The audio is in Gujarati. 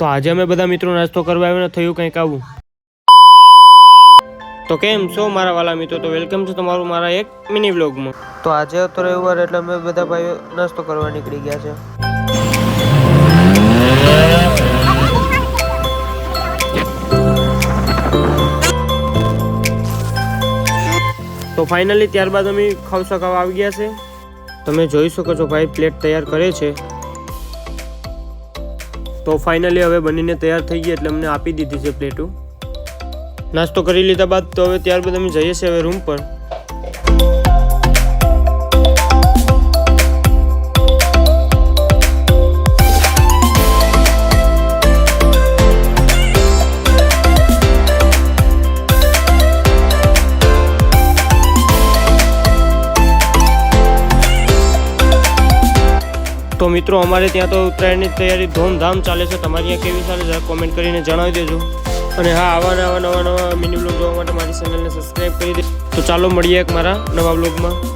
તો આજે અમે બધા મિત્રો નાસ્તો કરવા આવ્યા ને થયું કંઈક આવું। તો કેમ છો મારા વાલા મિત્રો, તો વેલકમ છે તમારું મારા એક મિની વ્લોગમાં। તો આજે તો રવિવાર એટલે અમે બધા ભાઈઓ નાસ્તો કરવા નીકળી ગયા છે। તો ફાઇનલી ત્યારબાદ અમે ખવસા ખાવા આવી ગયા છે। તમે જોઈ શકો છો ભાઈ પ્લેટ તૈયાર કરે છે। તો ફાઇનલી હવે બનીને તૈયાર થઈ ગઈ એટલે અમને આપી દીધી છે પ્લેટો। નાસ્તો કરી લીધા બાદ તો હવે ત્યારબાદ અમે જઈએ છીએ હવે રૂમ પર। તો મિત્રો અમારે ત્યાં તો ઉત્તરાયણની તૈયારી ધૂમધામ ચાલે છે। તમારી ત્યાં કેવી ચાલે જરા કોમેન્ટ કરીને જણાવી દેજો। અને હા, આવા નવા મિની વ્લોગ જોવા માટે મારી ચેનલને સબસ્ક્રાઈબ કરી દે। તો ચાલો મળીએ એક મારા નવા વ્લોગમાં।